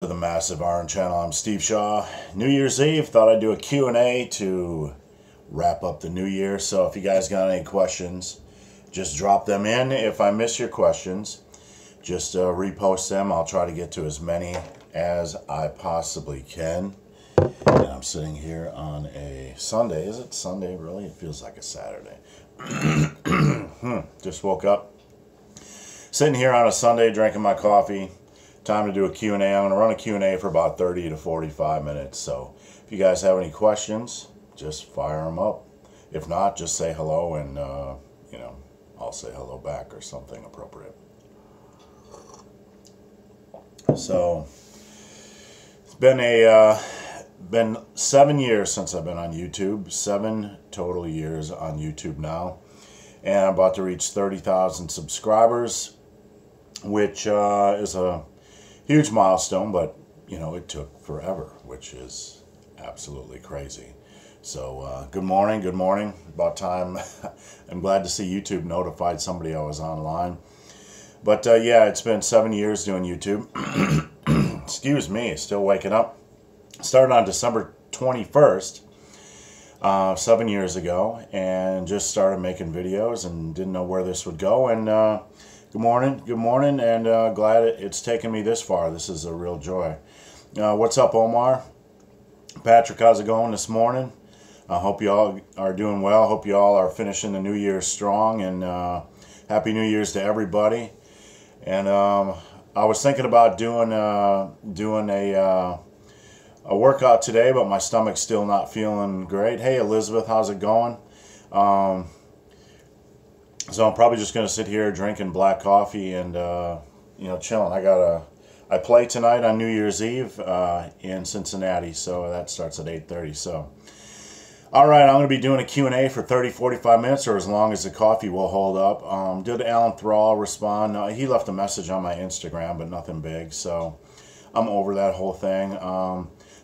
To the Massive Iron Channel. I'm Steve Shaw. New Year's Eve, thought I'd do a Q&A to wrap up the new year. So if you guys got any questions, just drop them in. If I miss your questions, just repost them. I'll try to get to as many as I possibly can. And I'm sitting here on a Sunday. Is it Sunday, really? It feels like a Saturday. Just woke up. Sitting here on a Sunday, drinking my coffee. Time to do a Q&A. I'm going to run a Q&A for about 30 to 45 minutes. So if you guys have any questions, just fire them up. If not, just say hello and, I'll say hello back or something appropriate. So it's been 7 years since I've been on YouTube. 7 total years on YouTube now. And I'm about to reach 30,000 subscribers, which is a huge milestone, but it took forever, which is absolutely crazy. So good morning. About time. I'm glad to see YouTube notified somebody I was online. But yeah, it's been 7 years doing YouTube. Excuse me, still waking up. Started on December 21st, 7 years ago, and just started making videos and didn't know where this would go. And good morning, and glad it's taken me this far. This is a real joy. What's up, Omar? Patrick, how's it going this morning? I hope you all are doing well. Hope you all are finishing the new year strong, and Happy New Year's to everybody. And I was thinking about doing a workout today, but my stomach's still not feeling great. Hey, Elizabeth, how's it going? So I'm probably just going to sit here drinking black coffee and, chilling. I play tonight on New Year's Eve in Cincinnati, so that starts at 8:30. So, all right, I'm going to be doing a Q&A for 30, 45 minutes, or as long as the coffee will hold up. Did Alan Thrall respond? No, he left a message on my Instagram, but nothing big, so I'm over that whole thing.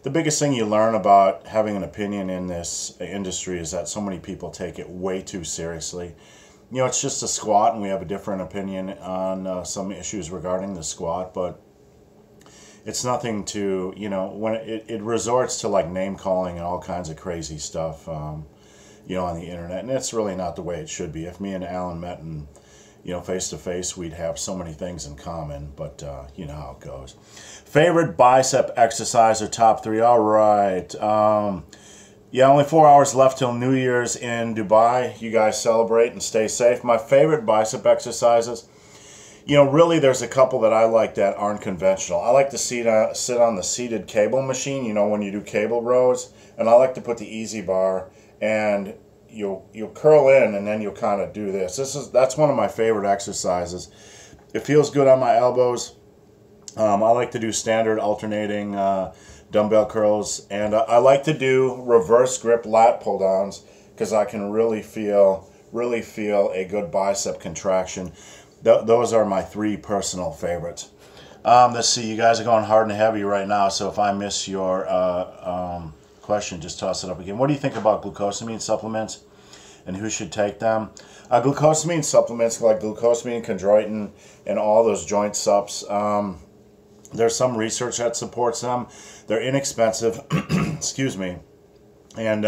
The biggest thing you learn about having an opinion in this industry is that so many people take it way too seriously. It's just a squat, and we have a different opinion on some issues regarding the squat, but it's nothing to, when it resorts to like name calling and all kinds of crazy stuff, on the internet, and it's really not the way it should be. If me and Alan met and, face to face, we'd have so many things in common, but you know how it goes. Favorite bicep exercise or top 3? All right. Yeah, only 4 hours left till New Year's in Dubai. You guys celebrate and stay safe. My favorite bicep exercises, really there's a couple that I like that aren't conventional. I like to sit on the seated cable machine, when you do cable rows. And I like to put the easy bar and you'll curl in and then you'll kind of do this. That's one of my favorite exercises. It feels good on my elbows. I like to do standard alternating dumbbell curls, and I like to do reverse grip lat pull downs because I can really feel a good bicep contraction. Those are my 3 personal favorites. Let's see, you guys are going hard and heavy right now, so if I miss your question, just toss it up again. What do you think about glucosamine supplements and who should take them? Glucosamine supplements like glucosamine, chondroitin, and all those joint sups, there's some research that supports them. They're inexpensive, excuse me, and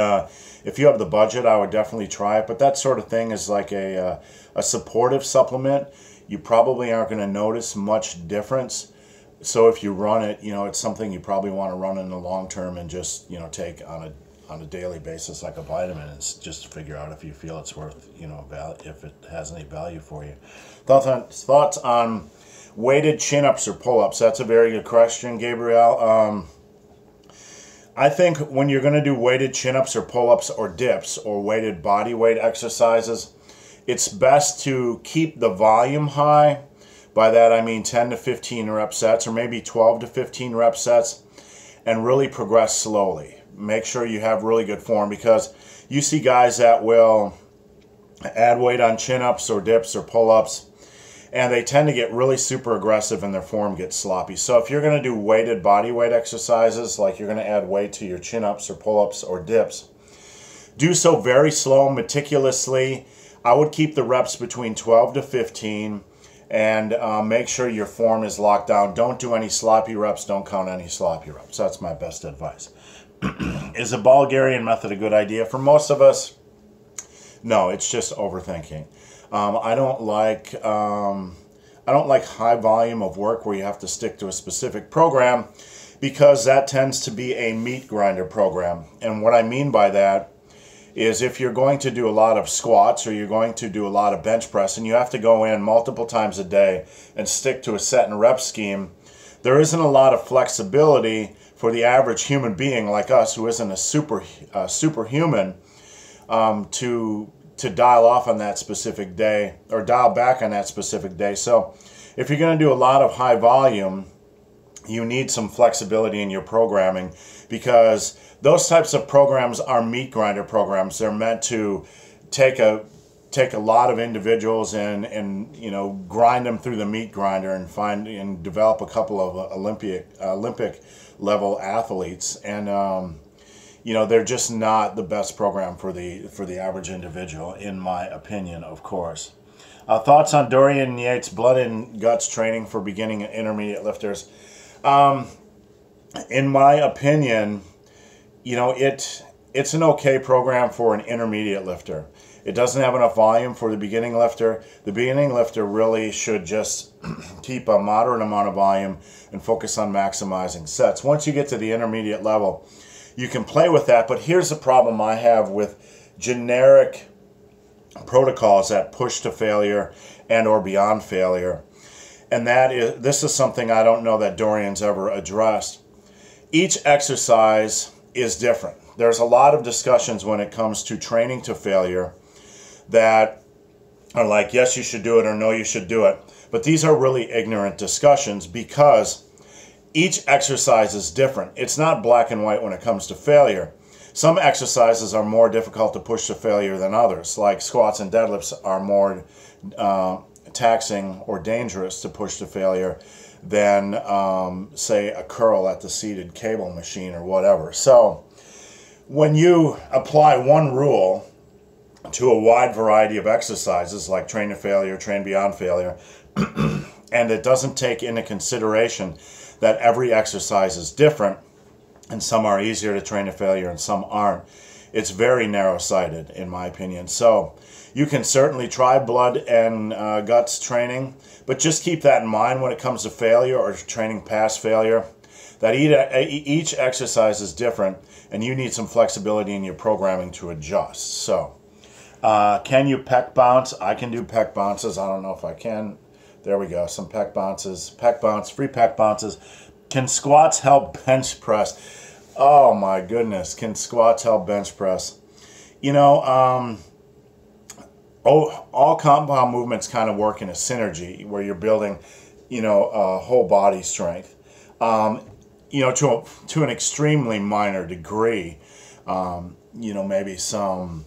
if you have the budget, I would definitely try it. But that sort of thing is like a supportive supplement. You probably aren't going to notice much difference. So if you run it, it's something you probably want to run in the long term and just take on a daily basis like a vitamin, and just to figure out if you feel it's worth if it has any value for you. Thoughts on weighted chin-ups or pull-ups? That's a very good question, Gabrielle. I think when you're going to do weighted chin-ups or pull-ups or dips or weighted body weight exercises, it's best to keep the volume high. By that I mean 10 to 15 rep sets, or maybe 12 to 15 rep sets, and really progress slowly. Make sure you have really good form, because you see guys that will add weight on chin-ups or dips or pull-ups, and they tend to get really super aggressive and their form gets sloppy. So if you're going to do weighted body weight exercises, like you're going to add weight to your chin-ups or pull-ups or dips, do so very slow, meticulously. I would keep the reps between 12 to 15 and make sure your form is locked down. Don't do any sloppy reps. Don't count any sloppy reps. That's my best advice. Is a Bulgarian method a good idea? For most of us, no, it's just overthinking. I don't like high volume of work where you have to stick to a specific program, because that tends to be a meat grinder program. And what I mean by that is, if you're going to do a lot of squats or you're going to do a lot of bench press and you have to go in multiple times a day and stick to a set and rep scheme, there isn't a lot of flexibility for the average human being like us, who isn't a superhuman, to dial off on that specific day or dial back on that specific day. So if you're going to do a lot of high volume, you need some flexibility in your programming, because those types of programs are meat grinder programs. They're meant to take a lot of individuals and you know, grind them through the meat grinder and find and develop a couple of Olympic level athletes. And you know, they're just not the best program for the average individual, in my opinion, of course. Thoughts on Dorian and Yates blood and guts training for beginning and intermediate lifters? In my opinion, you know, it's an okay program for an intermediate lifter. It doesn't have enough volume for the beginning lifter. The beginning lifter really should just keep a moderate amount of volume and focus on maximizing sets. Once you get to the intermediate level, you can play with that. But here's the problem I have with generic protocols that push to failure and or beyond failure. And this is something I don't know that Dorian's ever addressed. Each exercise is different. There's a lot of discussions when it comes to training to failure that are like, yes, you should do it, or no, you should do it. But these are really ignorant discussions, because each exercise is different. It's not black and white when it comes to failure. Some exercises are more difficult to push to failure than others, like squats and deadlifts are more taxing or dangerous to push to failure than, say, a curl at the seated cable machine or whatever. So when you apply one rule to a wide variety of exercises, like train to failure, train beyond failure, and it doesn't take into consideration that every exercise is different, and some are easier to train to failure and some aren't, it's very narrow-sighted, in my opinion. So you can certainly try blood and guts training, but just keep that in mind when it comes to failure or training past failure, that each exercise is different, and you need some flexibility in your programming to adjust. So can you pec bounce? I can do pec bounces. I don't know if I can. There we go. Some pec bounces. Pec bounce. Free pec bounces. Can squats help bench press? Oh my goodness. Can squats help bench press? You know, all compound movements kind of work in a synergy where you're building, you know, whole body strength. You know, to an extremely minor degree. You know, maybe some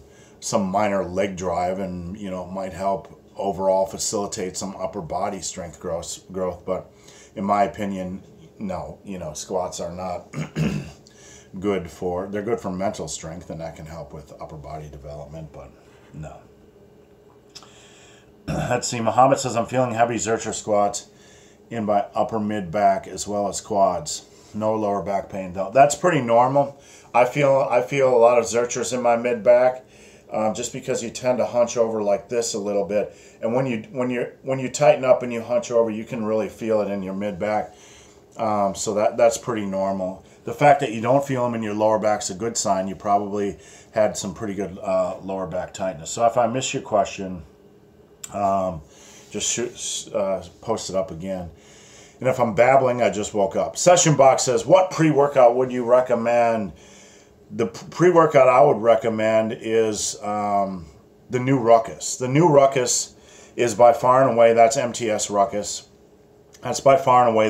minor leg drive, and you know, might help overall facilitate some upper body strength growth. But in my opinion, no, you know, squats are not good for, they're good for mental strength, and that can help with upper body development, but no. Let's see, Muhammad says, I'm feeling heavy Zercher squats in by upper mid back as well as quads. No lower back pain though. That's pretty normal. I feel a lot of Zerchers in my mid back. Just because you tend to hunch over like this a little bit, and when you tighten up and you hunch over, you can really feel it in your mid back. So that's pretty normal. The fact that you don't feel them in your lower back's a good sign. You probably had some pretty good lower back tightness. So if I miss your question, just post it up again. And if I'm babbling, I just woke up. Session Box says, what pre-workout would you recommend? The pre-workout I would recommend is the new Ruckus. The new Ruckus is by far and away, that's MTS Ruckus. That's by far and away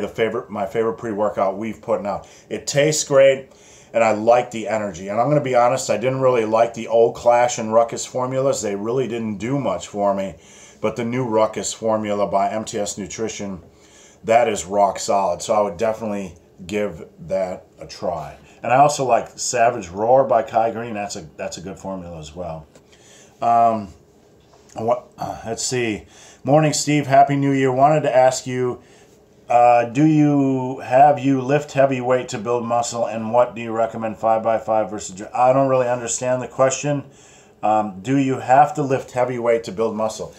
my favorite pre-workout we've put out. It tastes great, and I like the energy. And I'm going to be honest, I didn't really like the old Clash and Ruckus formulas. They really didn't do much for me. But the new Ruckus formula by MTS Nutrition, that is rock solid. So I would definitely give that a try. And I also like Savage Roar by Kai Green. That's a good formula as well. Let's see. Morning, Steve. Happy New Year. Wanted to ask you, do you lift heavy weight to build muscle, and what do you recommend 5x5 versus? I don't really understand the question. Do you have to lift heavy weight to build muscle?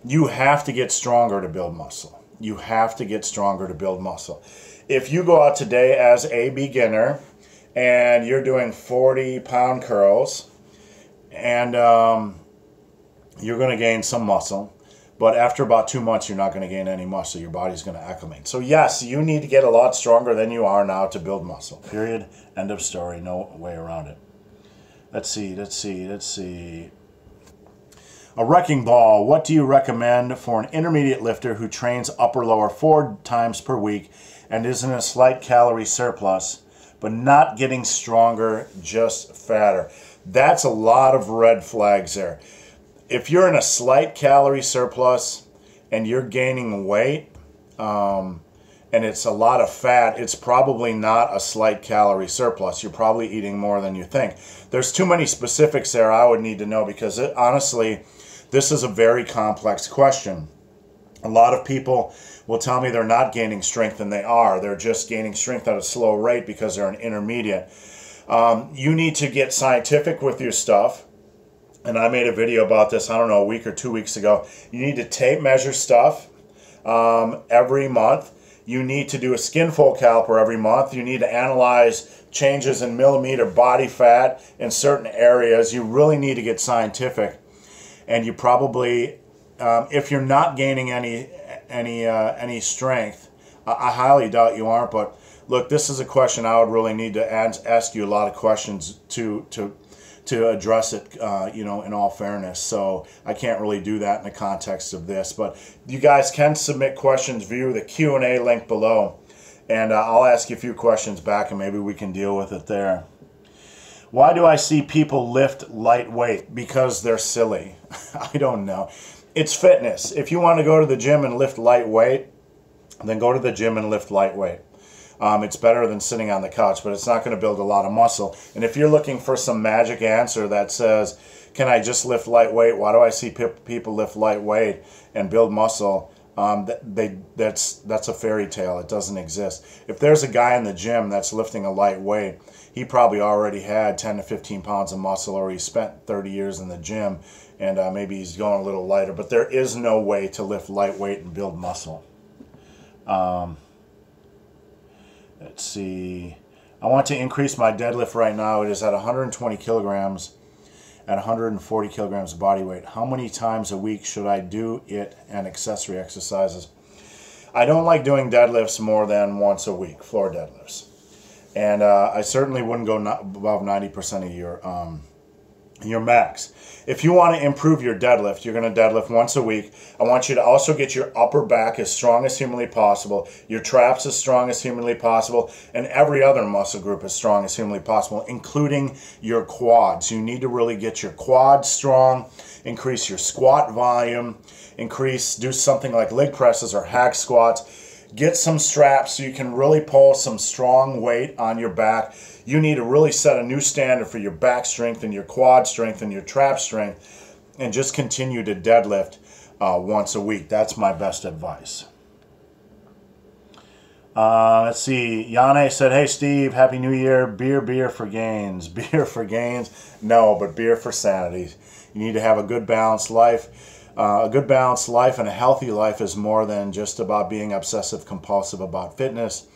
You have to get stronger to build muscle. You have to get stronger to build muscle. If you go out today as a beginner and you're doing 40-pound curls, and you're going to gain some muscle, but after about 2 months, you're not going to gain any muscle. Your body's going to acclimate. So yes, you need to get a lot stronger than you are now to build muscle. Period. End of story. No way around it. Let's see. A wrecking ball. What do you recommend for an intermediate lifter who trains upper lower 4 times per week and is in a slight calorie surplus, but not getting stronger, just fatter? That's a lot of red flags there. If you're in a slight calorie surplus and you're gaining weight, and it's a lot of fat, it's probably not a slight calorie surplus. You're probably eating more than you think. There's too many specifics there I would need to know, because honestly, this is a very complex question. A lot of people will tell me they're not gaining strength, and they are. They're just gaining strength at a slow rate because they're an intermediate. You need to get scientific with your stuff. And I made a video about this, I don't know, a week or 2 weeks ago. You need to tape measure stuff every month. You need to do a skin fold caliper every month. You need to analyze changes in millimeter body fat in certain areas. You really need to get scientific. And you probably, if you're not gaining any strength, I highly doubt you aren't. But look, this is a question I would really need to ask you a lot of questions to address it, in all fairness. So I can't really do that in the context of this. But you guys can submit questions via the Q&A link below, and I'll ask you a few questions back, and maybe we can deal with it there. Why do I see people lift lightweight? Because they're silly. I don't know. It's fitness. If you want to go to the gym and lift lightweight, then go to the gym and lift lightweight. It's better than sitting on the couch, but it's not going to build a lot of muscle. And if you're looking for some magic answer that says, can I just lift lightweight? Why do I see people lift lightweight and build muscle? That's a fairy tale. It doesn't exist. If there's a guy in the gym that's lifting a light weight, he probably already had 10 to 15 pounds of muscle, or he spent 30 years in the gym, and maybe he's going a little lighter. But there is no way to lift lightweight and build muscle. Let's see. I want to increase my deadlift right now. It is at 120 kilograms at 140 kilograms of body weight. How many times a week should I do it and accessory exercises? I don't like doing deadlifts more than once a week, floor deadlifts. And I certainly wouldn't go above 90% of your max. If you want to improve your deadlift, you're going to deadlift once a week. I want you to also get your upper back as strong as humanly possible, your traps as strong as humanly possible, and every other muscle group as strong as humanly possible, including your quads. You need to really get your quads strong, increase your squat volume, do something like leg presses or hack squats. Get some straps so you can really pull some strong weight on your back. You need to really set a new standard for your back strength and your quad strength and your trap strength, and just continue to deadlift once a week. That's my best advice. Let's see. Yane said, hey, Steve, Happy New Year. Beer for gains. Beer for gains? No, but beer for sanity. You need to have a good balanced life. A good balanced life and a healthy life is more than just about being obsessive compulsive about fitness,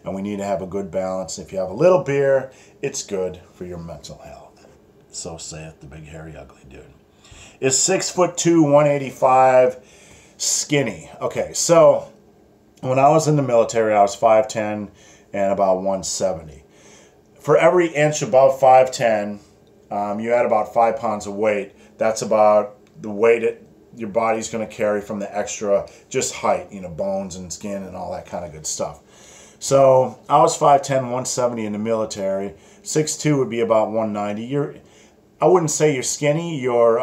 and we need to have a good balance. If you have a little beer, it's good for your mental health. So saith the big hairy ugly dude. Is 6'2", 185 skinny? Okay, so when I was in the military, I was 5'10" and about 170. For every inch above 5'10", you add about 5 pounds of weight. That's about the weight your body's going to carry from the extra just height, bones and skin and all that kind of good stuff. So I was 5'10", 170 in the military. 6'2" would be about 190. I wouldn't say you're skinny. You're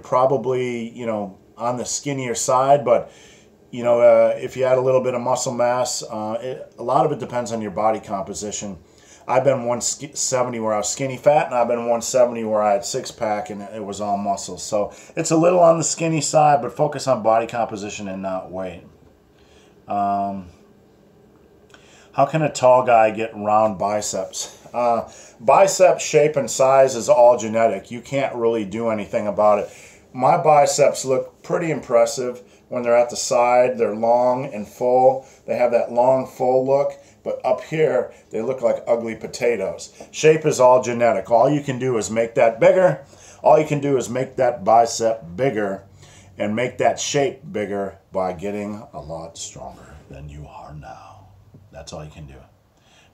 probably on the skinnier side, but if you add a little bit of muscle mass, a lot of it depends on your body composition. I've been 170 where I was skinny fat, and I've been 170 where I had six-pack and it was all muscles. So it's a little on the skinny side, but focus on body composition and not weight. How can a tall guy get round biceps? Bicep shape and size is all genetic. You can't really do anything about it. My biceps look pretty impressive when they're at the side. They're long and full. They have that long, full look. But up here, they look like ugly potatoes. Shape is all genetic. All you can do is make that bigger. All you can do is make that bicep bigger and make that shape bigger by getting a lot stronger than you are now. That's all you can do.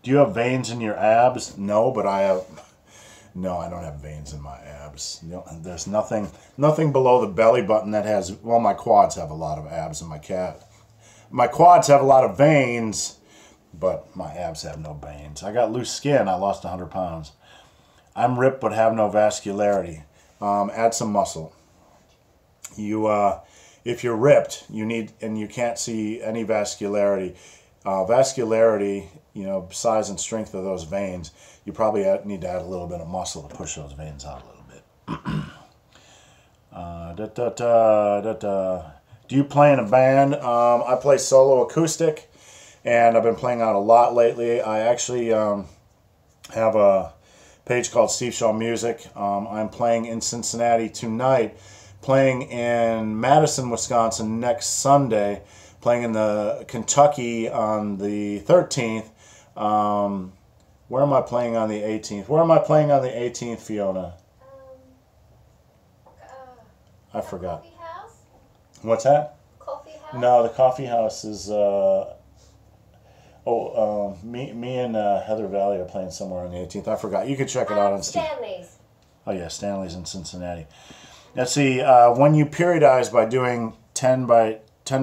Do you have veins in your abs? No, but I have... No, I don't have veins in my abs. No, there's nothing below the belly button that has... Well, my quads have a lot of abs and my quads have a lot of veins, but my abs have no veins. I got loose skin. I lost 100 pounds. I'm ripped but have no vascularity. Add some muscle. If you're ripped, you need, and you can't see any vascularity. Vascularity, size and strength of those veins, you probably need to add a little bit of muscle to push those veins out a little bit. Do you play in a band? I play solo acoustic, and I've been playing out a lot lately. I actually have a page called Steve Shaw Music. I'm playing in Cincinnati tonight, playing in Madison, Wisconsin next Sunday, playing in the Kentucky on the 13th. Where am I playing on the 18th? Where am I playing on the 18th, Fiona? I forgot. Coffee house? What's that? Coffee house? No, the coffee house is... me and Heather Valley are playing somewhere on the 18th. I forgot. You can check it out on Steve. Stanley's. Oh yeah, Stanley's in Cincinnati. Let's see. When you periodize by doing 10 to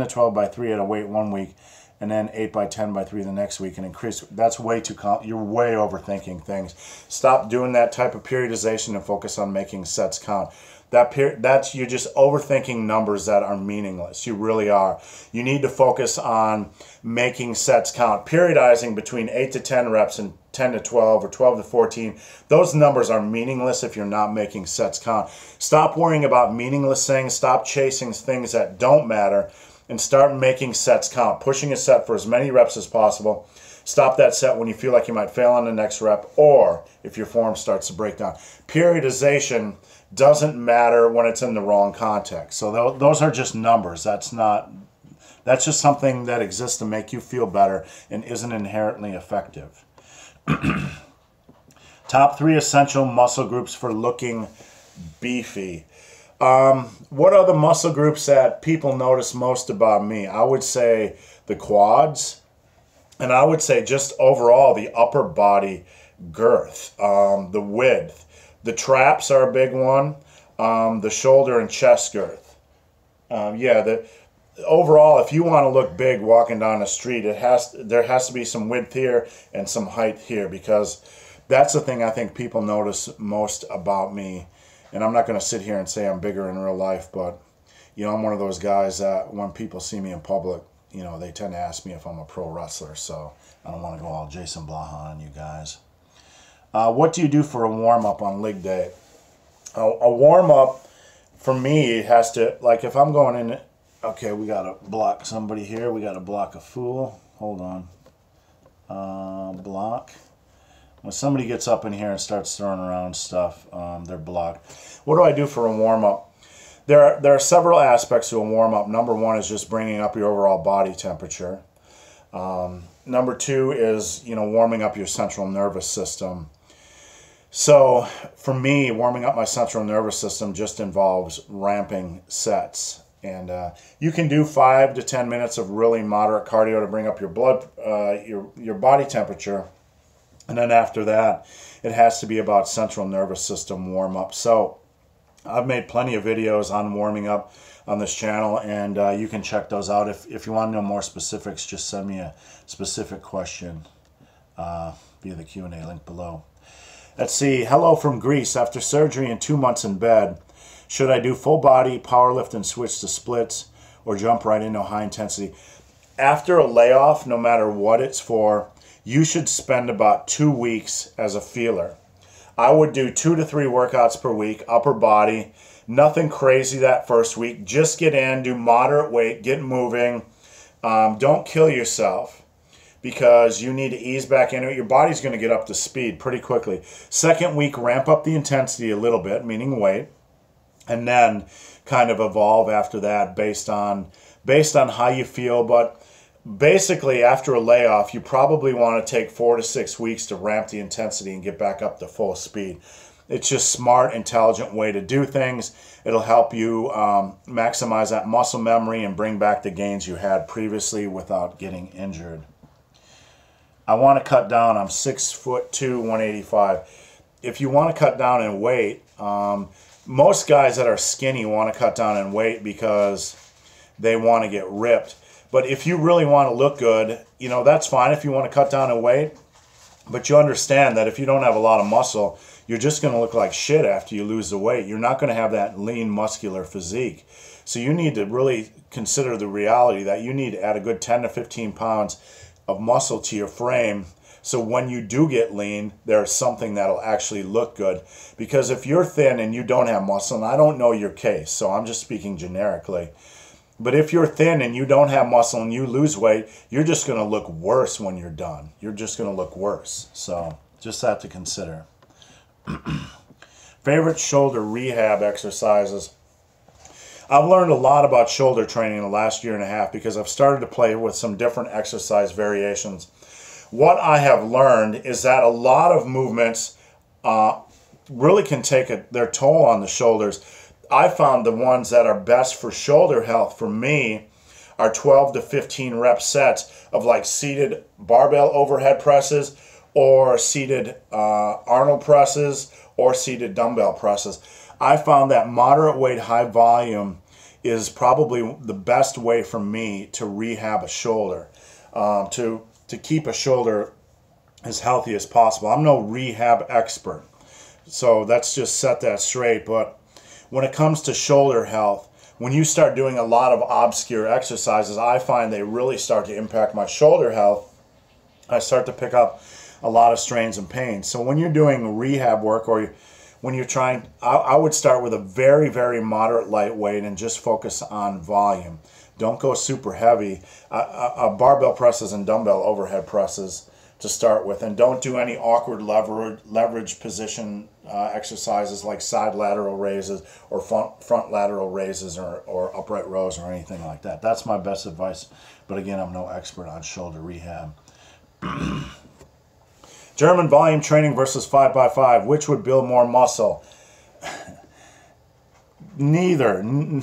12 by 3 at a weight 1 week, and then 8 by 10 by 3 the next week, and increase, that's way too you're way overthinking things. Stop doing that type of periodization and focus on making sets count. That's you're just overthinking numbers that are meaningless. You really are. You need to focus on making sets count. Periodizing between 8 to 10 reps and 10 to 12 or 12 to 14, those numbers are meaningless if you're not making sets count. Stop worrying about meaningless things. Stop chasing things that don't matter and start making sets count. Pushing a set for as many reps as possible. Stop that set when you feel like you might fail on the next rep or if your form starts to break down. Periodization doesn't matter when it's in the wrong context. So those are just numbers. That's just something that exists to make you feel better and isn't inherently effective. Top 3 essential muscle groups for looking beefy. What are the muscle groups that people notice most about me? I would say the quads, and I would say just overall the upper body girth, the width. The traps are a big one. The shoulder and chest girth. Overall, if you want to look big walking down the street, there has to be some width here and some height here, because that's the thing I think people notice most about me. And I'm not going to sit here and say I'm bigger in real life, but I'm one of those guys that when people see me in public, they tend to ask me if I'm a pro wrestler. So I don't want to go all Jason Blaha on you guys. What do you do for a warm-up on leg day? A warm-up, for me, has to, like if I'm going in, okay, we got to block somebody here. We got to block a fool. Hold on. Block. When somebody gets up in here and starts throwing around stuff, they're blocked. What do I do for a warm-up? There are several aspects to a warm-up. Number 1 is just bringing up your overall body temperature. Number 2 is, warming up your central nervous system. So for me, warming up my central nervous system just involves ramping sets. And you can do 5 to 10 minutes of really moderate cardio to bring up your your body temperature. And then after that, it has to be about central nervous system warm up. So I've made plenty of videos on warming up on this channel, and you can check those out. If you want to know more specifics, just send me a specific question via the Q&A link below. Let's see. Hello from Greece. After surgery and 2 months in bed, should I do full body, power lift, and switch to splits, or jump right into high intensity? After a layoff, no matter what it's for, you should spend about 2 weeks as a feeler. I would do 2 to 3 workouts per week, upper body, nothing crazy that first week. Just get in, do moderate weight, get moving. Don't kill yourself because you need to ease back into it. Your body's going to get up to speed pretty quickly. Second week, ramp up the intensity a little bit, meaning weight, and then kind of evolve after that based on how you feel. But basically, after a layoff, you probably want to take 4 to 6 weeks to ramp the intensity and get back up to full speed. It's just smart, intelligent way to do things. It'll help you maximize that muscle memory and bring back the gains you had previously without getting injured. I want to cut down. I'm 6'2", 185. If you want to cut down in weight, most guys that are skinny want to cut down in weight because they want to get ripped. But if you really want to look good, you know, that's fine if you want to cut down in weight. But you understand that if you don't have a lot of muscle, you're just going to look like shit after you lose the weight. You're not going to have that lean, muscular physique. So you need to really consider the reality that you need to add a good 10 to 15 pounds of muscle to your frame. So when you do get lean, there's something that'll actually look good. Because if you're thin and you don't have muscle, and I don't know your case, so I'm just speaking generically, but if you're thin and you don't have muscle and you lose weight, you're just going to look worse when you're done. You're just going to look worse. So just that to consider. Favorite shoulder rehab exercises. I've learned a lot about shoulder training in the last year and a half because I've started to play with some different exercise variations. What I have learned is that a lot of movements really can take their toll on the shoulders. I found the ones that are best for shoulder health for me are 12 to 15 rep sets of like seated barbell overhead presses or seated Arnold presses or seated dumbbell presses. I found that moderate weight, high volume is probably the best way for me to rehab a shoulder, to keep a shoulder as healthy as possible. I'm no rehab expert, so let's just set that straight. But when it comes to shoulder health, when you start doing a lot of obscure exercises, I find they really start to impact my shoulder health. I start to pick up a lot of strains and pains. So when you're doing rehab work or when you're trying, I would start with a very, very moderate lightweight and just focus on volume. Don't go super heavy. Barbell presses and dumbbell overhead presses to start with, and don't do any awkward leverage position exercises like side lateral raises or front lateral raises or upright rows or anything like that. That's my best advice, but again, I'm no expert on shoulder rehab. German volume training versus 5x5, which would build more muscle? Neither.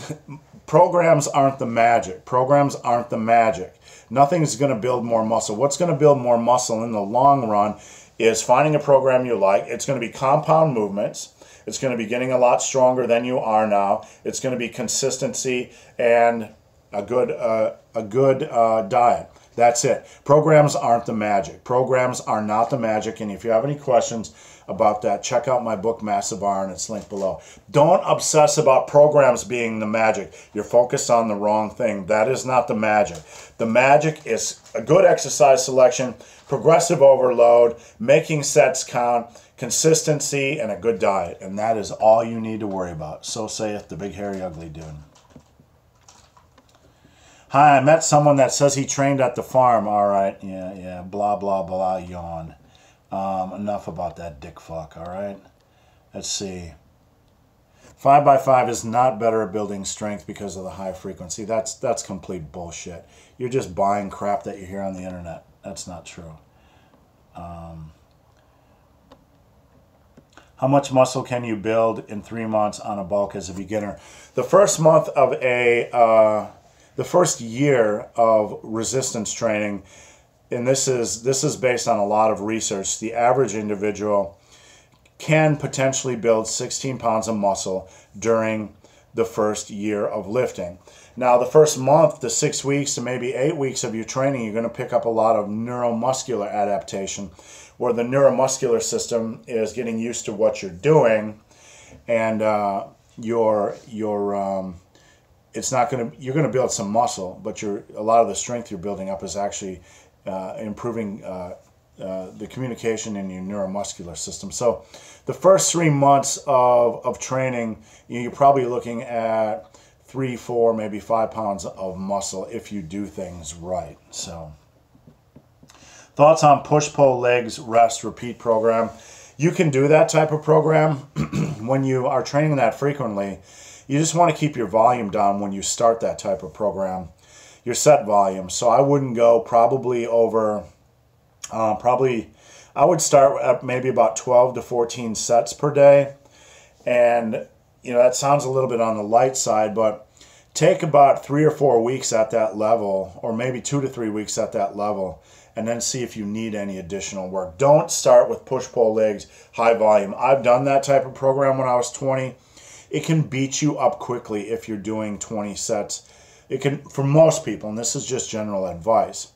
Programs aren't the magic. Programs aren't the magic. Nothing's going to build more muscle. What's going to build more muscle in the long run is finding a program you like. It's going to be compound movements. It's going to be getting a lot stronger than you are now. It's going to be consistency and a good diet. That's it. Programs aren't the magic. Programs are not the magic. And if you have any questions about that, check out my book, Massive Iron. It's linked below. Don't obsess about programs being the magic. You're focused on the wrong thing. That is not the magic. The magic is a good exercise selection, progressive overload, making sets count, consistency, and a good diet. And that is all you need to worry about. So saith the big, hairy, ugly dude. Hi, I met someone that says he trained at the farm. All right, yeah, blah, blah, blah, yawn. Enough about that dick fuck, all right? Let's see. 5x5 is not better at building strength because of the high frequency. That's complete bullshit. You're just buying crap that you hear on the internet. That's not true. How much muscle can you build in 3 months on a bulk as a beginner? The first month of the first year of resistance training, and this is based on a lot of research, the average individual can potentially build 16 pounds of muscle during the first year of lifting. Now, the first month, the 6 weeks to maybe 8 weeks of your training, you're going to pick up a lot of neuromuscular adaptation, where the neuromuscular system is getting used to what you're doing, and it's not going to, you're going to build some muscle, but a lot of the strength you're building up is actually improving the communication in your neuromuscular system. So the first 3 months of training, you're probably looking at 3, 4, maybe 5 pounds of muscle if you do things right. So thoughts on push-pull legs, rest, repeat program. You can do that type of program when you are training that frequently. You just want to keep your volume down when you start that type of program, your set volume. So I wouldn't go probably over, I would start at maybe about 12 to 14 sets per day. And, you know, that sounds a little bit on the light side, but take about 3 or 4 weeks at that level, or maybe 2 to 3 weeks at that level, and then see if you need any additional work. Don't start with push-pull legs, high volume. I've done that type of program when I was 20. It can beat you up quickly if you're doing 20 sets. It can, for most people, and this is just general advice,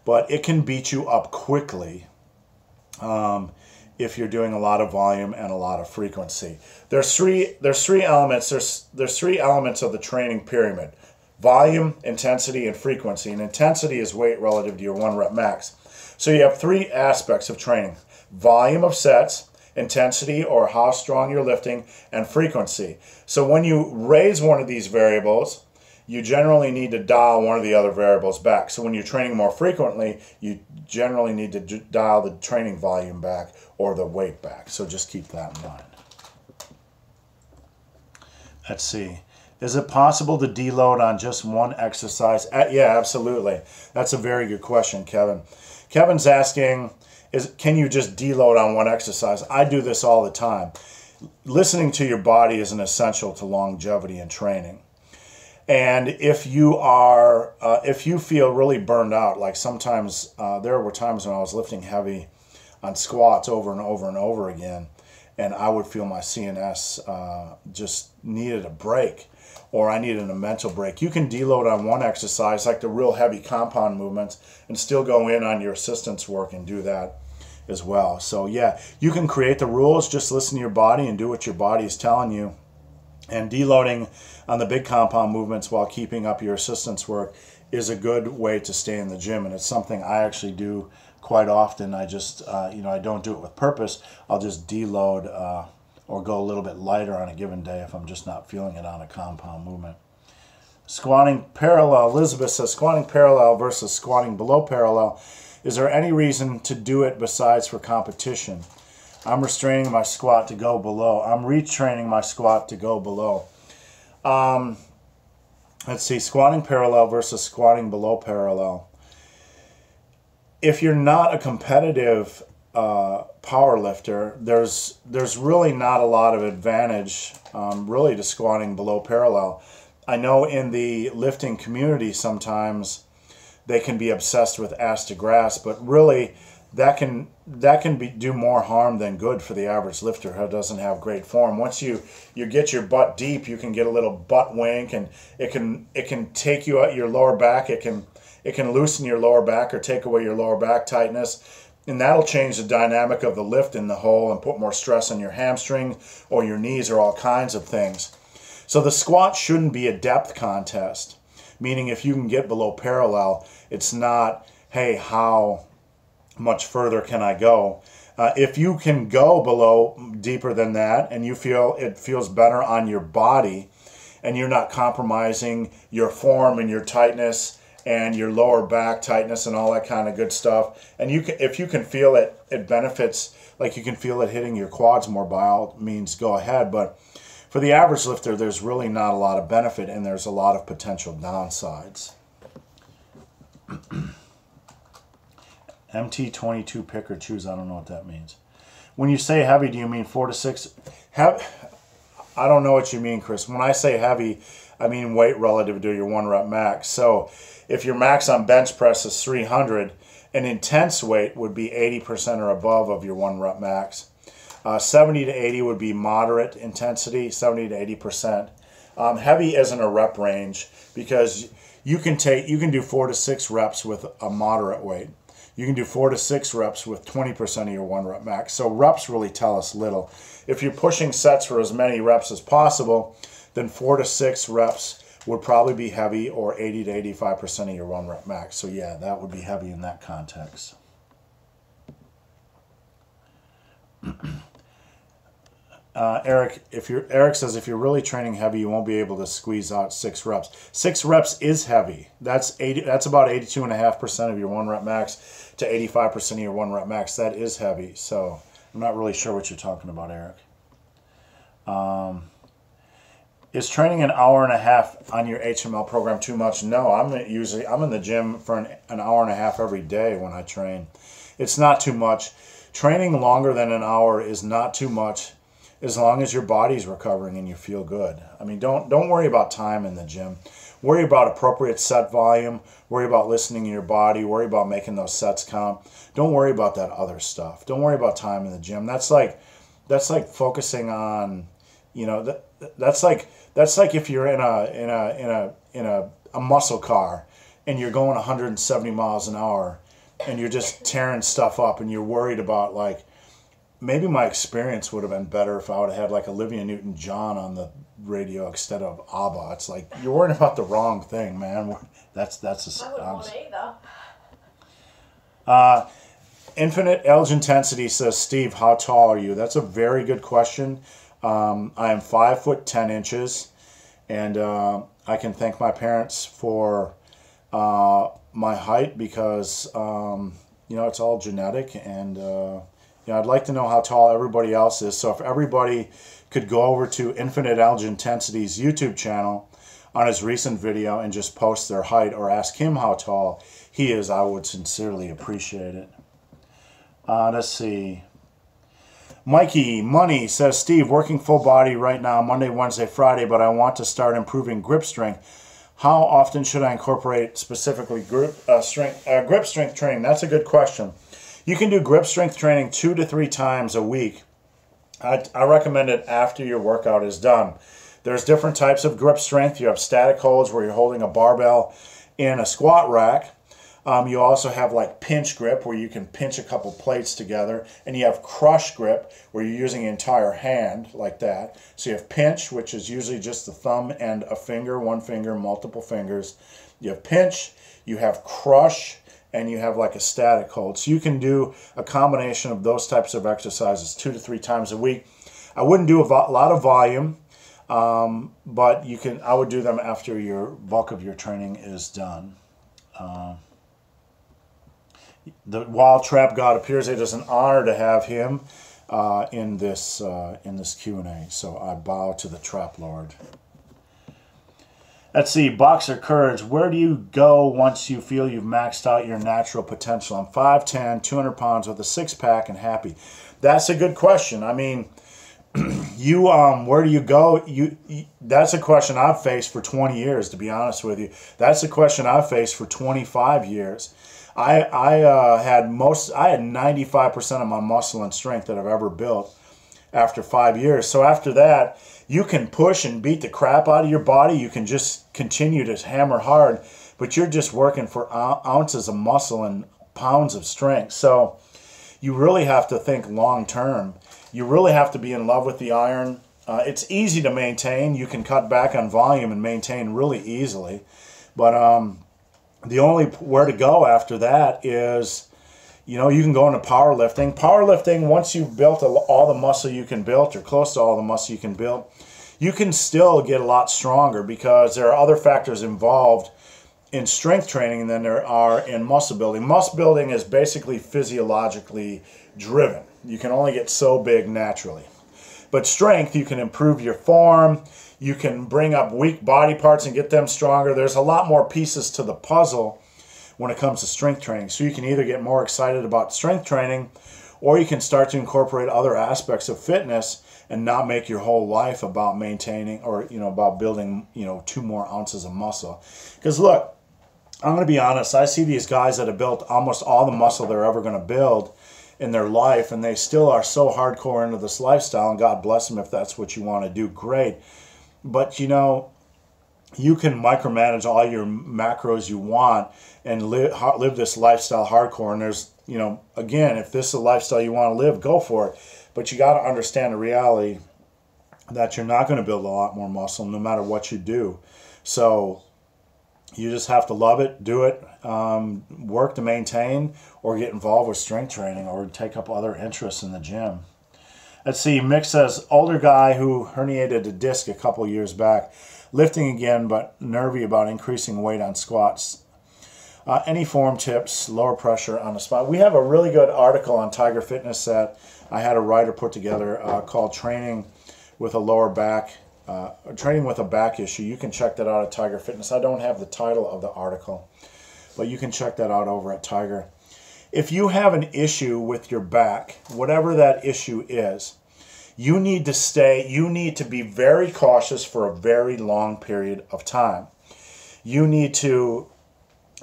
but it can beat you up quickly if you're doing a lot of volume and a lot of frequency. There's three elements. There's 3 elements of the training pyramid: volume, intensity, and frequency. And intensity is weight relative to your 1 rep max. So you have 3 aspects of training: volume of sets, intensity, or how strong you're lifting, and frequency. So when you raise one of these variables, you generally need to dial one of the other variables back. So when you're training more frequently, you generally need to dial the training volume back or the weight back. So just keep that in mind. Let's see. Is it possible to deload on just one exercise? Yeah, absolutely. That's a very good question, Kevin. Kevin's asking, can you just deload on one exercise? I do this all the time. Listening to your body is an essential to longevity and training. And if you are, if you feel really burned out, like sometimes there were times when I was lifting heavy on squats over and over and over again, and I would feel my CNS just needed a break, or I needed a mental break. You can deload on one exercise, like the real heavy compound movements, and still go in on your assistance work and do that as well. So yeah, you can create the rules, just listen to your body and do what your body is telling you. And deloading on the big compound movements while keeping up your assistance work is a good way to stay in the gym, and it's something I actually do quite often. I just, you know, I don't do it with purpose. I'll just deload or go a little bit lighter on a given day if I'm just not feeling it on a compound movement. Squatting parallel. Elizabeth says, squatting parallel versus squatting below parallel. Is there any reason to do it besides for competition? I'm restraining my squat to go below. I'm retraining my squat to go below. Let's see, squatting parallel versus squatting below parallel. If you're not a competitive power lifter, there's really not a lot of advantage really to squatting below parallel. I know in the lifting community sometimes they can be obsessed with ass to grass, but really that can do more harm than good for the average lifter who doesn't have great form. Once you get your butt deep, you can get a little butt wink, and it can take you out your lower back. It can loosen your lower back or take away your lower back tightness, and that'll change the dynamic of the lift in the hole and put more stress on your hamstring or your knees or all kinds of things. So the squat shouldn't be a depth contest, meaning if you can get below parallel, it's not, hey, how much further can I go? If you can go below deeper than that and you feel it feels better on your body and you're not compromising your form and your tightness and your lower back tightness and all that kind of good stuff, and if you can feel it, it benefits, like you can feel it hitting your quads more, by all means go ahead. But for the average lifter, there's really not a lot of benefit, and there's a lot of potential downsides. MT22 pick or choose. I don't know what that means. When you say heavy, do you mean 4 to 6? I don't know what you mean, Chris. When I say heavy, I mean weight relative to your 1 rep max. So if your max on bench press is 300, an intense weight would be 80% or above of your 1 rep max. 70 to 80 would be moderate intensity, 70 to 80%. Heavy isn't a rep range because you can do 4 to 6 reps with a moderate weight. You can do 4 to 6 reps with 20% of your 1 rep max. So reps really tell us little. If you're pushing sets for as many reps as possible, then 4 to 6 reps would probably be heavy, or 80 to 85% of your 1 rep max. So yeah, that would be heavy in that context. Eric says if you're really training heavy, you won't be able to squeeze out 6 reps. 6 reps is heavy. That's about 82.5% of your 1 rep max to 85% of your 1 rep max. That is heavy. So I'm not really sure what you're talking about, Eric. Is training an hour and a half on your HML program too much? No, I'm in the gym for an hour and a half every day when I train. It's not too much. Training longer than an hour is not too much as long as your body's recovering and you feel good. I mean, don't worry about time in the gym. Worry about appropriate set volume. Worry about listening to your body. Worry about making those sets count. Don't worry about that other stuff. Don't worry about time in the gym. That's like focusing on, you know, that's like if you're in a muscle car and you're going 170 miles an hour and you're just tearing stuff up and you're worried about, like, maybe my experience would have been better if I would have had like Olivia Newton-John on the radio instead of ABBA. It's like you're worrying about the wrong thing, man. That's I wouldn't want it either. Infinite Edge Intensity says, Steve, how tall are you? That's a very good question. I am 5 foot 10 inches, and I can thank my parents for my height because you know, it's all genetic, and you know, I'd like to know how tall everybody else is. So if everybody could go over to Infinite Edge Intensity's YouTube channel on his recent video and just post their height or ask him how tall he is, I would sincerely appreciate it. Let's see. Mikey Money says, Steve, working full body right now, Monday, Wednesday, Friday, but I want to start improving grip strength. How often should I incorporate specifically grip strength training? That's a good question. You can do grip strength training 2 to 3 times a week. I recommend it after your workout is done. There's different types of grip strength. You have static holds where you're holding a barbell in a squat rack. You also have like pinch grip where you can pinch a couple plates together. And you have crush grip where you're using the entire hand like that. So you have pinch, which is usually just the thumb and a finger, one finger, multiple fingers. You have pinch, you have crush, and you have like a static hold. So you can do a combination of those types of exercises 2 to 3 times a week. I wouldn't do a lot of volume, but you can. I would do them after your bulk of your training is done. The Wild Trap God appears. It is an honor to have him in this Q&A. So I bow to the Trap Lord. Let's see, Boxer Courage, where do you go once you feel you've maxed out your natural potential? I'm 5'10", 200 pounds with a six-pack and happy. That's a good question. I mean, where do you go? That's a question I've faced for 20 years, to be honest with you. That's a question I've faced for 25 years. I had 95% of my muscle and strength that I've ever built after 5 years. So after that, you can push and beat the crap out of your body. You can just continue to hammer hard, but you're just working for ounces of muscle and pounds of strength. So you really have to think long term. You really have to be in love with the iron. It's easy to maintain. You can cut back on volume and maintain really easily. But the only where to go after that is, you know, you can go into powerlifting. Powerlifting, once you've built all the muscle you can build, or close to all the muscle you can build, you can still get a lot stronger because there are other factors involved in strength training than there are in muscle building. Muscle building is basically physiologically driven. You can only get so big naturally. But strength, you can improve your form. You can bring up weak body parts and get them stronger. There's a lot more pieces to the puzzle when it comes to strength training. So you can either get more excited about strength training, or you can start to incorporate other aspects of fitness and not make your whole life about maintaining or, you know, about building, you know, 2 more ounces of muscle. Because look, I'm going to be honest, I see these guys that have built almost all the muscle they're ever going to build in their life, and they still are so hardcore into this lifestyle, and God bless them if that's what you want to do, great. But, you know, you can micromanage all your macros you want and live this lifestyle hardcore. And there's, you know, again, if this is a lifestyle you want to live, go for it. But you got to understand the reality that you're not going to build a lot more muscle no matter what you do. So you just have to love it, do it, work to maintain, or get involved with strength training, or take up other interests in the gym. Let's see, Mick says, older guy who herniated a disc a couple years back, lifting again but nervy about increasing weight on squats. Any form tips, lower pressure on the spot? We have a really good article on Tiger Fitness that I had a writer put together called Training with a Lower Back, Training with a Back Issue. You can check that out at Tiger Fitness. I don't have the title of the article, but you can check that out over at Tiger. If you have an issue with your back, whatever that issue is, you need to be very cautious for a very long period of time. You need to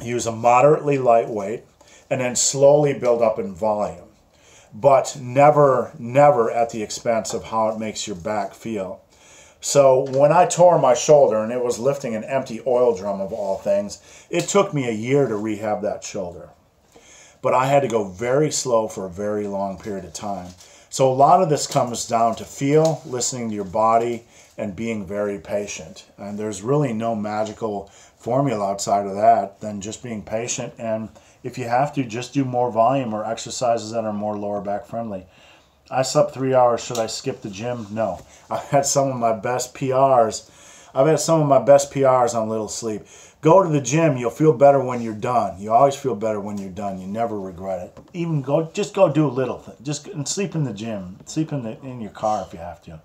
use a moderately light weight and then slowly build up in volume, but never at the expense of how it makes your back feel. So when I tore my shoulder, and it was lifting an empty oil drum of all things, it took me a year to rehab that shoulder. But I had to go very slow for a very long period of time. So a lot of this comes down to feel, listening to your body, and being very patient. And there's really no magical formula outside of that than just being patient. And if you have to, just do more volume or exercises that are more lower back friendly. I slept 3 hours. Should I skip the gym? No. I've had some of my best PRs. On little sleep. Go to the gym. You'll feel better when you're done. You always feel better when you're done. You never regret it. Just go do a little thing. Just sleep in the gym. Sleep in your car if you have to.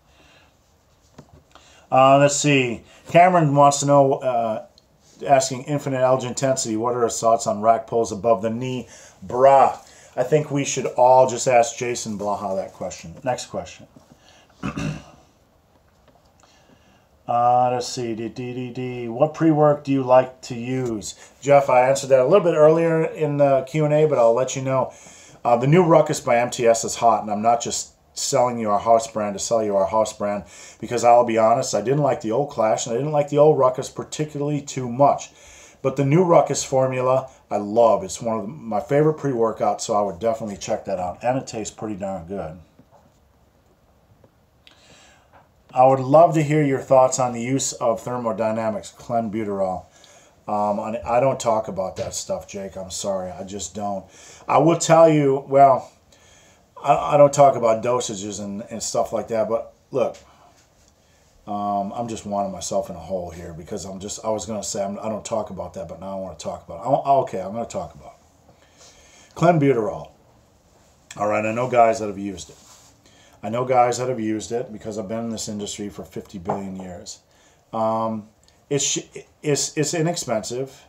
Let's see. Cameron wants to know, asking infinite edge intensity, what are his thoughts on rack pulls above the knee? Brah. I think we should all just ask Jason Blaha that question. Next question. Let's see. What pre-work do you like to use? Jeff, I answered that a little bit earlier in the Q&A, but I'll let you know. The new Ruckus by MTS is hot, and I'm not just selling you our house brand to sell you our house brand, because I'll be honest, I didn't like the old Clash, and I didn't like the old Ruckus particularly too much. But the new Ruckus formula, I love. It's one of my favorite pre-workouts, so I would definitely check that out. And it tastes pretty darn good. I would love to hear your thoughts on the use of thermodynamics, clenbuterol. I don't talk about that stuff, Jake. I'm sorry. I just don't. I will tell you, well, I don't talk about dosages and stuff like that, but look, I'm just wanting myself in a hole here because I was going to say I don't talk about that, but now I want to talk about it. Okay, I'm going to talk about it. Clenbuterol. All right, I know guys that have used it. I know guys that have used it because I've been in this industry for 50 billion years. It's inexpensive,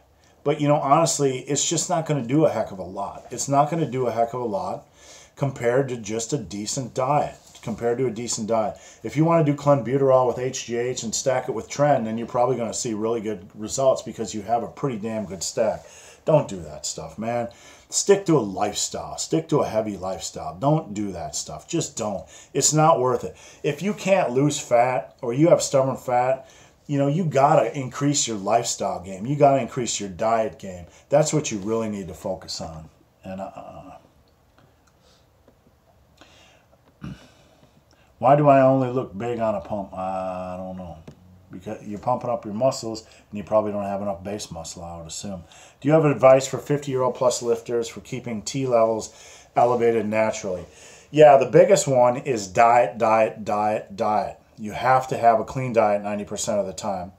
but honestly, it's just not going to do a heck of a lot. It's not going to do a heck of a lot compared to just a decent diet. If you want to do clenbuterol with HGH and stack it with Tren, then you're probably going to see really good results because you have a pretty damn good stack. Don't do that stuff, man. Stick to a lifestyle. Stick to a heavy lifestyle. Don't do that stuff. Just don't. It's not worth it. If you can't lose fat or you have stubborn fat, you got to increase your lifestyle game. You got to increase your diet game. That's what you really need to focus on. And why do I only look big on a pump? I don't know. Because you're pumping up your muscles and you probably don't have enough base muscle, I would assume. Do you have advice for 50-year-old plus lifters for keeping T levels elevated naturally? Yeah, the biggest one is diet. You have to have a clean diet 90% of the time.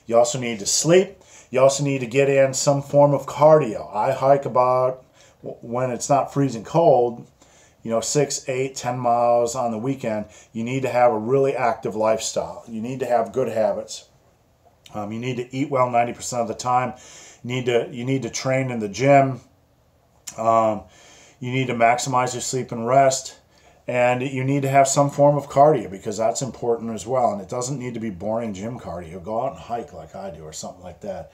You also need to sleep. You also need to get in some form of cardio. I hike about, when it's not freezing cold, 6, 8, 10 miles on the weekend. You need to have a really active lifestyle. You need to have good habits. You need to eat well 90% of the time. You need to train in the gym. You need to maximize your sleep and rest. And you need to have some form of cardio because that's important as well. And it doesn't need to be boring gym cardio. Go out and hike like I do or something like that.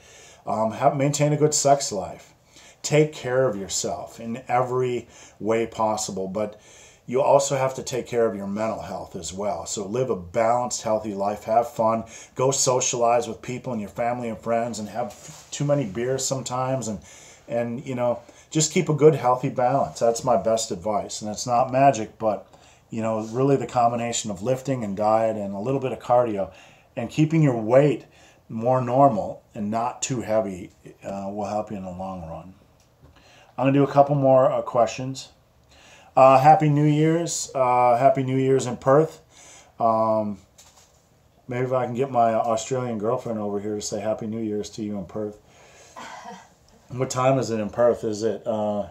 Maintain a good sex life. Take care of yourself in every way possible, but you also have to take care of your mental health as well. So live a balanced, healthy life. Have fun. Go socialize with people and your family and friends and have too many beers sometimes and just keep a good, healthy balance. That's my best advice. And it's not magic, but really the combination of lifting and diet and a little bit of cardio and keeping your weight more normal and not too heavy will help you in the long run. I'm going to do a couple more questions. Happy New Year's. Happy New Year's in Perth. Maybe if I can get my Australian girlfriend over here to say Happy New Year's to you in Perth. What time is it in Perth? Is it? Oh.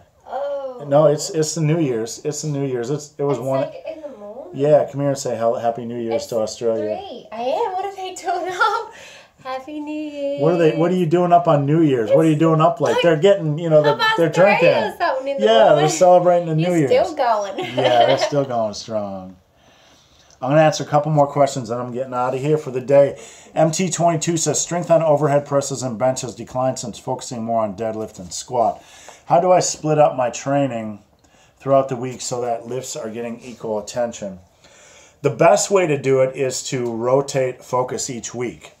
No, it's the New Year's. It's the New Year's. It was one. Like in the morning. Yeah, come here and say Happy New Year's to Australia. 3. I am. What are they doing up? Happy New Year. What are you doing up on New Year's? What are you doing up like? They're getting, they're drinking. Or something in the Yeah, morning. they're celebrating the New Year's. You're still going. Yeah, they're still going strong. I'm going to answer a couple more questions and I'm getting out of here for the day. MT22 says, strength on overhead presses and bench has declined since focusing more on deadlift and squat. How do I split up my training throughout the week so that lifts are getting equal attention? The best way to do it is to rotate focus each week.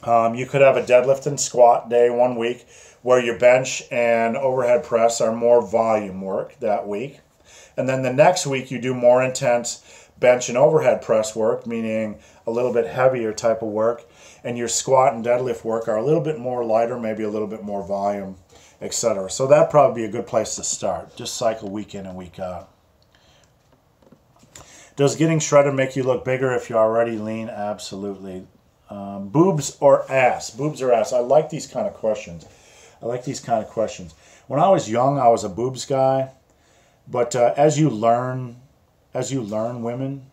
You could have a deadlift and squat day one week where your bench and overhead press are more volume work that week. And then the next week you do more intense bench and overhead press work, meaning a little bit heavier type of work. And your squat and deadlift work are a little bit more lighter, maybe a little bit more volume, etc. So that'd probably be a good place to start. Just cycle week in and week out. Does getting shredded make you look bigger if you're already lean? Absolutely. Boobs or ass? Boobs or ass? I like these kind of questions. When I was young, I was a boobs guy. But as you learn women,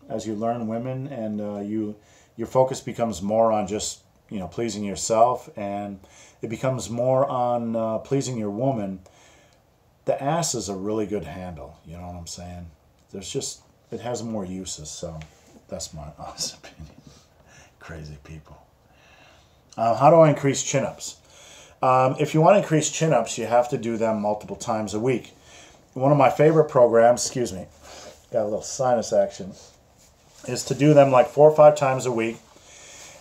and your focus becomes more on just pleasing yourself, and it becomes more on pleasing your woman. The ass is a really good handle. You know what I'm saying? It has more uses. So that's my honest opinion. Crazy people. How do I increase chin-ups? If you want to increase chin-ups, you have to do them multiple times a week. One of my favorite programs, excuse me, got a little sinus action, is to do them like 4 or 5 times a week,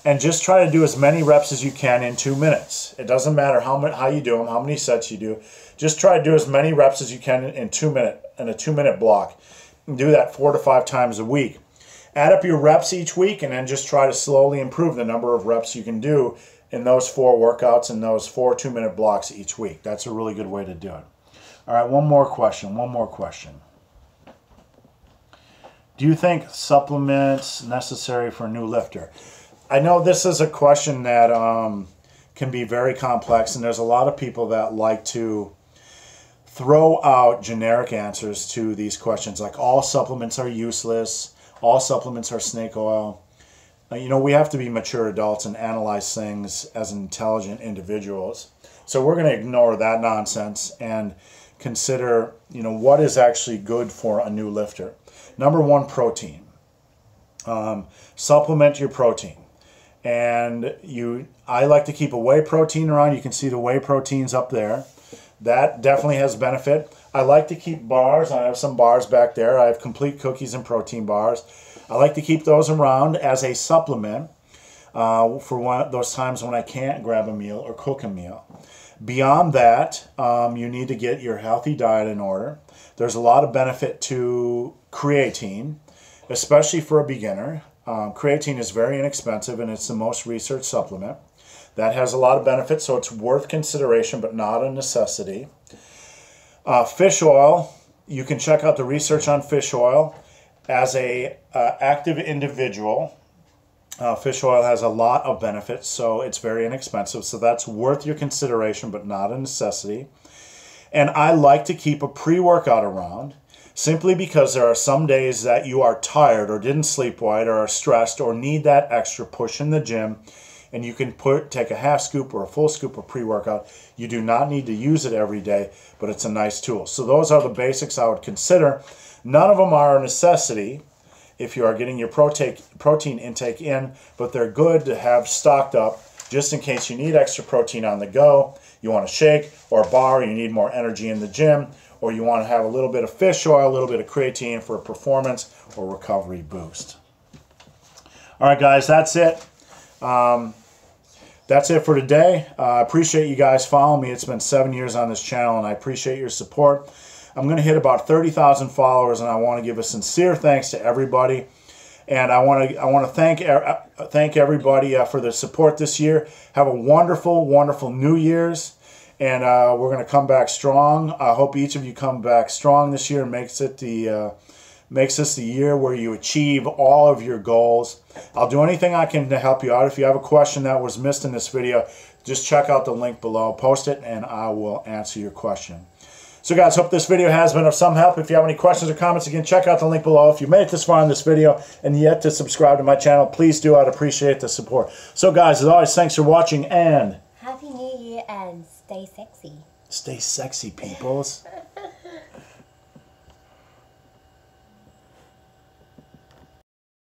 and just try to do as many reps as you can in 2 minutes. It doesn't matter how you do them, how many sets you do. Just try to do as many reps as you can in a 2-minute block. And do that 4 to 5 times a week. Add up your reps each week, and then just try to slowly improve the number of reps you can do in those 4 workouts in those 4 2-minute blocks each week. That's a really good way to do it. All right, one more question. Do you think supplements necessary for a new lifter? I know this is a question that can be very complex, and there's a lot of people that like to throw out generic answers to these questions, like all supplements are useless, all supplements are snake oil. We have to be mature adults and analyze things as intelligent individuals. So we're going to ignore that nonsense and consider, what is actually good for a new lifter. Number 1, protein. Supplement your protein. And I like to keep a whey protein around. You can see the whey proteins up there. That definitely has benefit. I like to keep bars. I have some bars back there. I have complete cookies and protein bars. I like to keep those around as a supplement for those times when I can't grab a meal or cook a meal. Beyond that, you need to get your healthy diet in order. There's a lot of benefit to creatine, especially for a beginner. Creatine is very inexpensive, and it's the most researched supplement. That has a lot of benefits, so it's worth consideration, but not a necessity. Fish oil, you can check out the research on fish oil. As a active individual, fish oil has a lot of benefits, so it's very inexpensive. So that's worth your consideration, but not a necessity. And I like to keep a pre-workout around, simply because there are some days that you are tired or didn't sleep right or are stressed or need that extra push in the gym. And you can take a half scoop or a full scoop of pre-workout. You do not need to use it every day, but it's a nice tool. So those are the basics I would consider. None of them are a necessity if you are getting your protein intake in, but they're good to have stocked up just in case you need extra protein on the go, you want a shake or a bar, you need more energy in the gym, or you want to have a little bit of fish oil, a little bit of creatine for a performance or recovery boost. All right, guys, that's it. That's it for today. I appreciate you guys following me. It's been 7 years on this channel, and I appreciate your support. I'm going to hit about 30,000 followers, and I want to give a sincere thanks to everybody. And I want to thank everybody for the support this year. Have a wonderful, wonderful New Year's. And we're going to come back strong. I hope each of you come back strong this year and makes this the year where you achieve all of your goals. I'll do anything I can to help you out. If you have a question that was missed in this video, just check out the link below, post it, and I will answer your question. So guys, hope this video has been of some help. If you have any questions or comments, again, check out the link below. If you made it this far in this video and yet to subscribe to my channel, please do. I'd appreciate the support. So guys, as always, thanks for watching, and Happy New Year and stay sexy. stay sexy, peoples.